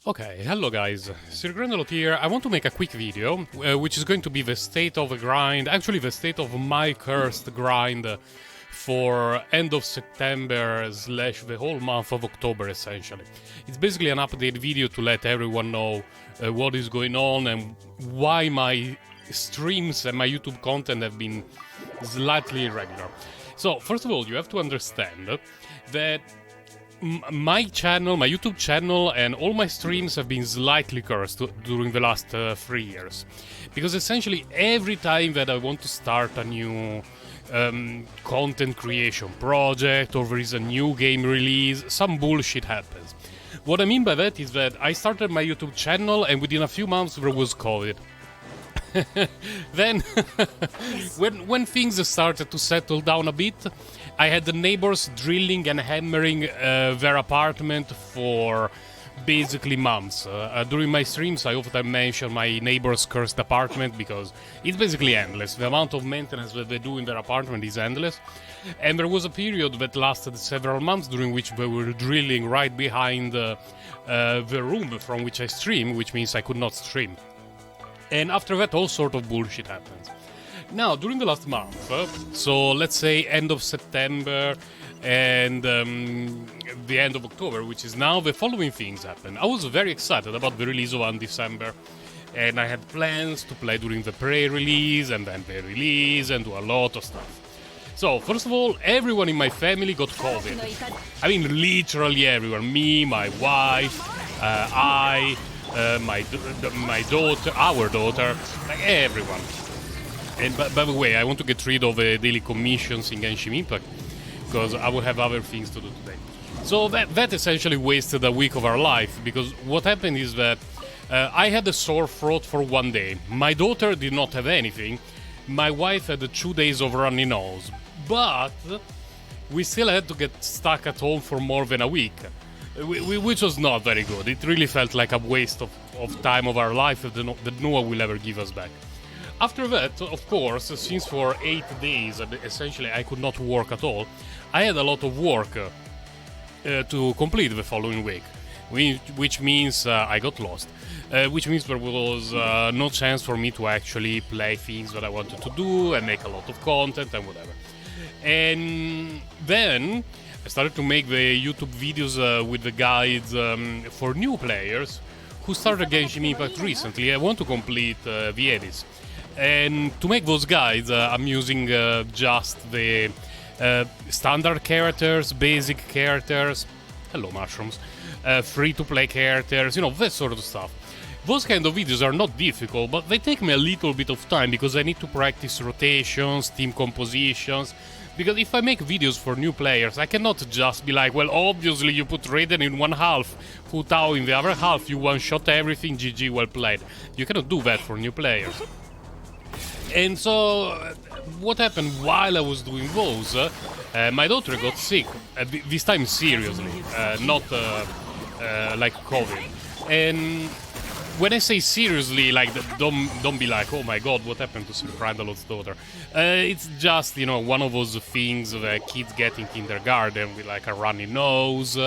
Okay, hello guys, Sir Grandelot here. I want to make a quick video, which is going to be the state of the grind, actually the state of my cursed grind for end of September / the whole month of October essentially. It's basically an update video to let everyone know what is going on and why my streams and my YouTube content have been slightly irregular. So, first of all, you have to understand that my channel, my YouTube channel, and all my streams have been slightly cursed during the last 3 years. Because essentially every time that I want to start a new content creation project or there is a new game release, some bullshit happens. What I mean by that is that I started my YouTube channel and within a few months there was COVID. Then, when things started to settle down a bit, I had the neighbors drilling and hammering their apartment for basically months. During my streams, I often mention my neighbor's cursed apartment because it's basically endless. The amount of maintenance that they do in their apartment is endless. And there was a period that lasted several months during which they were drilling right behind the room from which I stream, which means I could not stream. And after that, all sort of bullshit happens. Now, during the last month, so let's say end of September and the end of October, which is now, the following things happened. I was very excited about the release of Undecember, and I had plans to play during the pre-release and then the release and do a lot of stuff. So, first of all, everyone in my family got COVID. I mean, literally everyone. Me, my wife, my daughter, our daughter, like everyone. And by the way, I want to get rid of daily commissions in Genshin Impact because I will have other things to do today. So that essentially wasted a week of our life because what happened is that I had a sore throat for 1 day. My daughter did not have anything. My wife had 2 days of runny nose. But we still had to get stuck at home for more than a week. Which was not very good. It really felt like a waste of time of our life that no one will ever give us back. After that, of course, since for 8 days, essentially I could not work at all, I had a lot of work to complete the following week, which means I got lost, which means there was no chance for me to actually play things that I wanted to do and make a lot of content and whatever. And then I started to make the YouTube videos with the guides for new players who started Genshin Impact recently. I want to complete the Abyss. And to make those guides, I'm using just the standard characters, basic characters, hello mushrooms, free-to-play characters, you know, that sort of stuff. Those kind of videos are not difficult, but they take me a little bit of time because I need to practice rotations, team compositions. Because if I make videos for new players, I cannot just be like, well, obviously you put Raiden in one half, Hu Tao in the other half, you one-shot everything, GG, well played. You cannot do that for new players. And so, what happened while I was doing those, my daughter got sick, this time seriously, not like COVID. And when I say seriously, like, don't be like, oh my god, what happened to Sir Grandelot's daughter? It's just, you know, one of those things that kids get in kindergarten with like a runny nose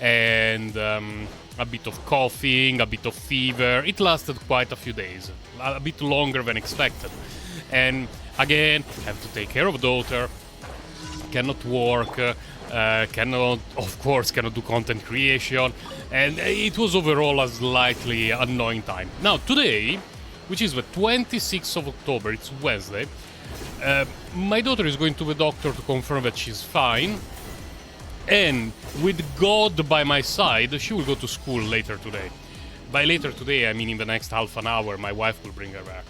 and a bit of coughing, a bit of fever. It lasted quite a few days, a bit longer than expected. And again, have to take care of daughter, cannot work, cannot do content creation, and it was overall a slightly annoying time. Now today, which is the 26th of October, it's Wednesday, my daughter is going to the doctor to confirm that she's fine, and with God by my side, she will go to school later today. By later today, I mean in the next half an hour, my wife will bring her back.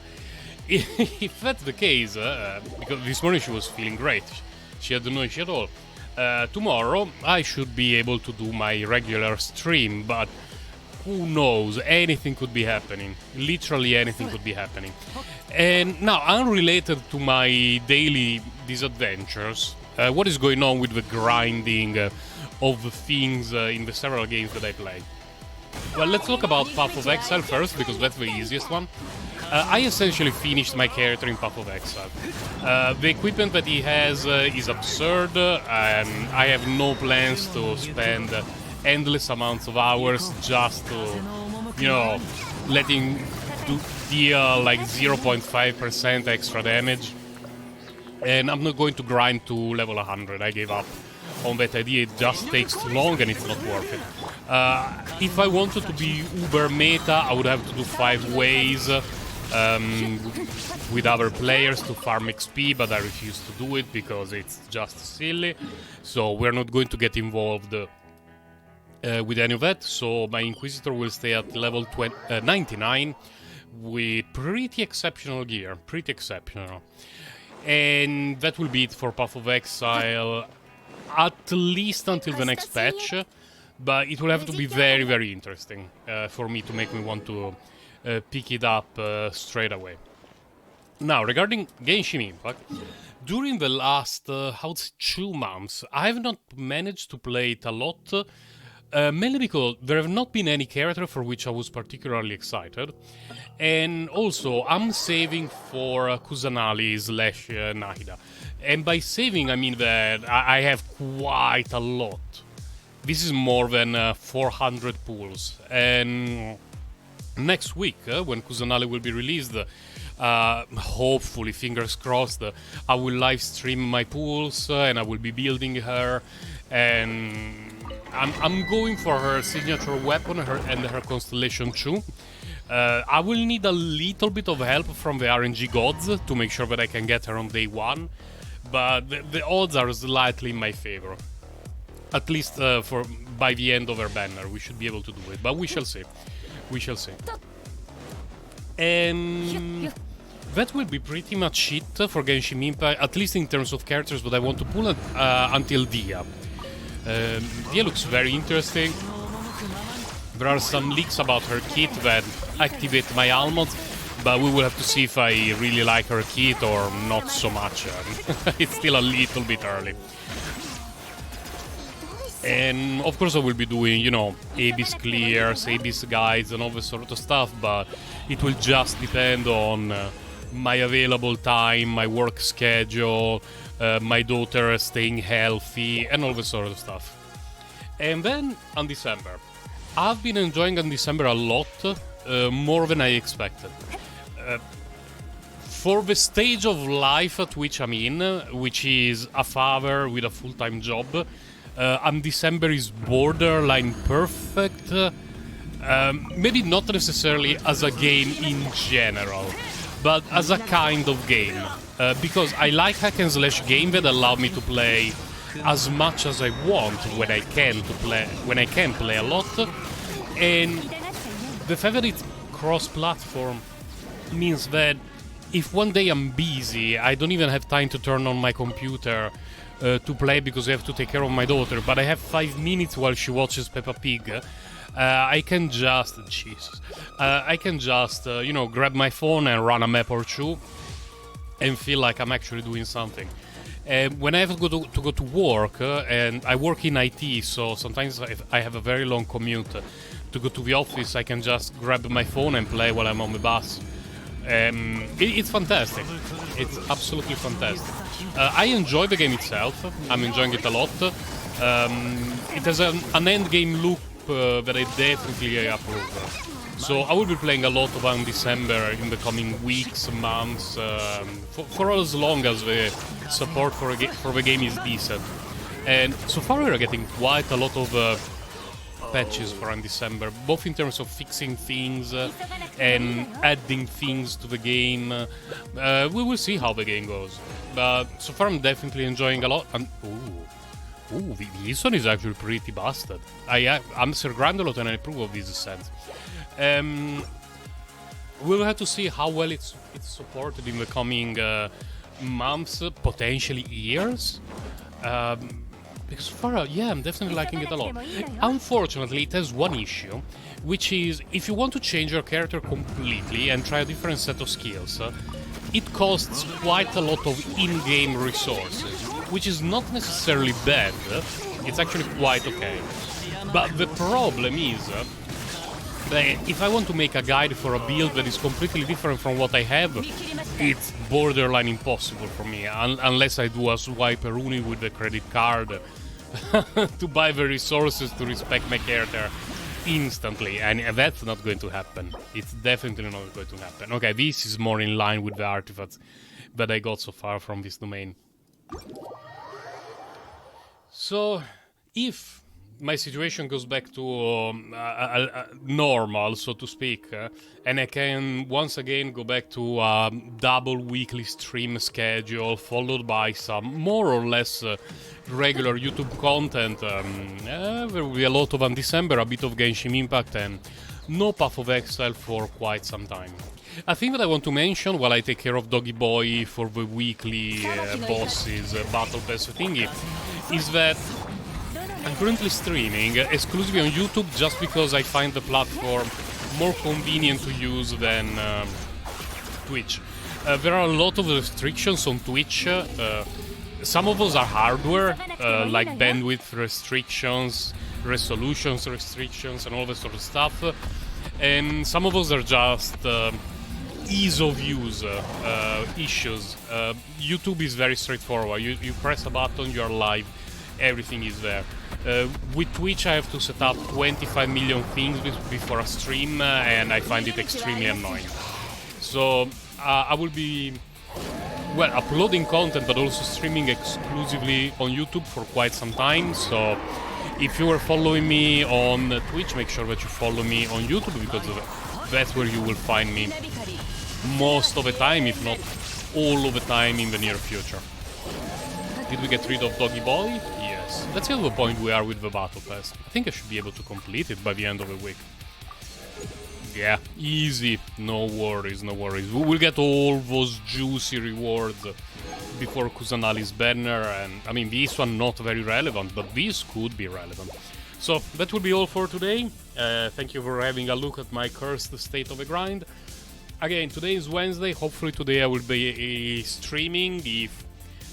If that's the case, because this morning she was feeling great, she had no issue at all. Tomorrow I should be able to do my regular stream, but who knows, anything could be happening. Literally anything could be happening. And now, unrelated to my daily disadventures, what is going on with the grinding of the things in the several games that I play? Well, let's talk about Path of Exile first, because that's the easiest one. I essentially finished my character in Path of Exile. The equipment that he has is absurd, and I have no plans to spend endless amounts of hours just to, you know, letting deal like 0.5% extra damage. And I'm not going to grind to level 100. I gave up on that idea. It just takes too long and it's not worth it. If I wanted to be uber meta, I would have to do 5 ways with other players to farm XP, but I refuse to do it because it's just silly. So we're not going to get involved with any of that. So my Inquisitor will stay at level 99 with pretty exceptional gear. Pretty exceptional. And that will be it for Path of Exile, at least until the next patch. But it will have to be very, very interesting for me to make me want to pick it up straight away. Now, regarding Genshin Impact, during the last, 2 months, I have not managed to play it a lot, mainly because there have not been any character for which I was particularly excited. And also, I'm saving for Kusanali / Nahida. And by saving, I mean that I have quite a lot. This is more than 400 pools. And next week, when Kusanali will be released, hopefully, fingers crossed, I will live stream my pools and I will be building her. And I'm going for her signature weapon and her constellation too. I will need a little bit of help from the RNG gods to make sure that I can get her on day 1, but the odds are slightly in my favor. At least by the end of her banner, we should be able to do it, but we shall see. We shall see. That will be pretty much it for Genshin Impact, at least in terms of characters that I want to pull until Dia. Dia looks very interesting. There are some leaks about her kit that activate my almonds, but we will have to see if I really like her kit or not so much. It's still a little bit early. And of course I will be doing, you know, Abyss clears, Abyss guides and all this sort of stuff, but it will just depend on my available time, my work schedule, my daughter staying healthy, and all this sort of stuff. And then Undecember. I've been enjoying Undecember a lot, more than I expected. For the stage of life at which I'm in, which is a father with a full-time job, Undecember is borderline perfect. Maybe not necessarily as a game in general, but as a kind of game. Because I like hack and slash game that allow me to play as much as I want when I can play a lot. And the fact that it's cross-platform means that if one day I'm busy, I don't even have time to turn on my computer to play because I have to take care of my daughter, but I have 5 minutes while she watches Peppa Pig, I can just, you know, grab my phone and run a map or 2 and feel like I'm actually doing something. When I have to go to work, and I work in IT, so sometimes I have a very long commute to go to the office, I can just grab my phone and play while I'm on the bus. It's fantastic. It's absolutely fantastic. I enjoy the game itself. I'm enjoying it a lot. It has an end game loop that I definitely approve. So I will be playing a lot of Undecember in the coming weeks, months, for as long as the support for the game is decent. And so far we are getting quite a lot of patches for Undecember, both in terms of fixing things and adding things to the game. We will see how the game goes. But so far I'm definitely enjoying a lot. Ooh, this one is actually pretty busted. I'm Sir Grandalot and I approve of this set. We'll have to see how well it's supported in the coming months, potentially years. Because so far, yeah, I'm definitely liking it a lot. Unfortunately, it has one issue, which is if you want to change your character completely and try a different set of skills, it costs quite a lot of in-game resources, which is not necessarily bad. It's actually quite okay. But the problem is that if I want to make a guide for a build that is completely different from what I have, it's borderline impossible for me, unless I do a swipe-a-rooney with the credit card to buy the resources to respect my character instantly, and that's not going to happen. It's definitely not going to happen. Okay, this is more in line with the artifacts that I got so far from this domain. So, if my situation goes back to normal, so to speak, and I can once again go back to a double weekly stream schedule, followed by some more or less regular YouTube content, there will be a lot of Undecember, a bit of Genshin Impact, and no Path of Exile for quite some time. A thing that I want to mention while I take care of Doggy Boy for the weekly bosses battle pass thingy is that I'm currently streaming exclusively on YouTube just because I find the platform more convenient to use than Twitch. There are a lot of restrictions on Twitch. Some of those are hardware, like bandwidth restrictions, resolutions restrictions, and all that sort of stuff. And some of those are just ease of use issues. YouTube is very straightforward. You press a button, you're live, everything is there. With Twitch I have to set up 25 million things before a stream, and I find it extremely annoying. So I will be, well, uploading content but also streaming exclusively on YouTube for quite some time. So if you are following me on Twitch, make sure that you follow me on YouTube, because that's where you will find me most of the time, if not all of the time in the near future. Did we get rid of Doggy Boy? Yes. Let's see at what point we are with the Battle Pass. I think I should be able to complete it by the end of the week. Yeah, easy. No worries, no worries. We will get all those juicy rewards before Kusanali's banner, and I mean, this one not very relevant, but this could be relevant. So, that will be all for today. Thank you for having a look at my cursed state of the grind. Again, today is Wednesday. Hopefully today I will be streaming if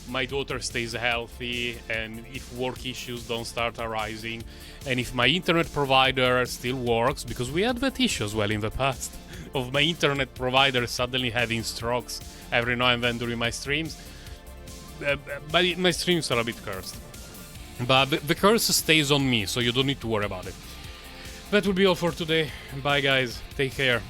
my daughter stays healthy and if work issues don't start arising, and if my internet provider still works, because we had that issue as well in the past of my internet provider suddenly having strokes every now and then during my streams. But my streams are a bit cursed, but the curse stays on me, so you don't need to worry about it. That will be all for today. Bye guys, take care.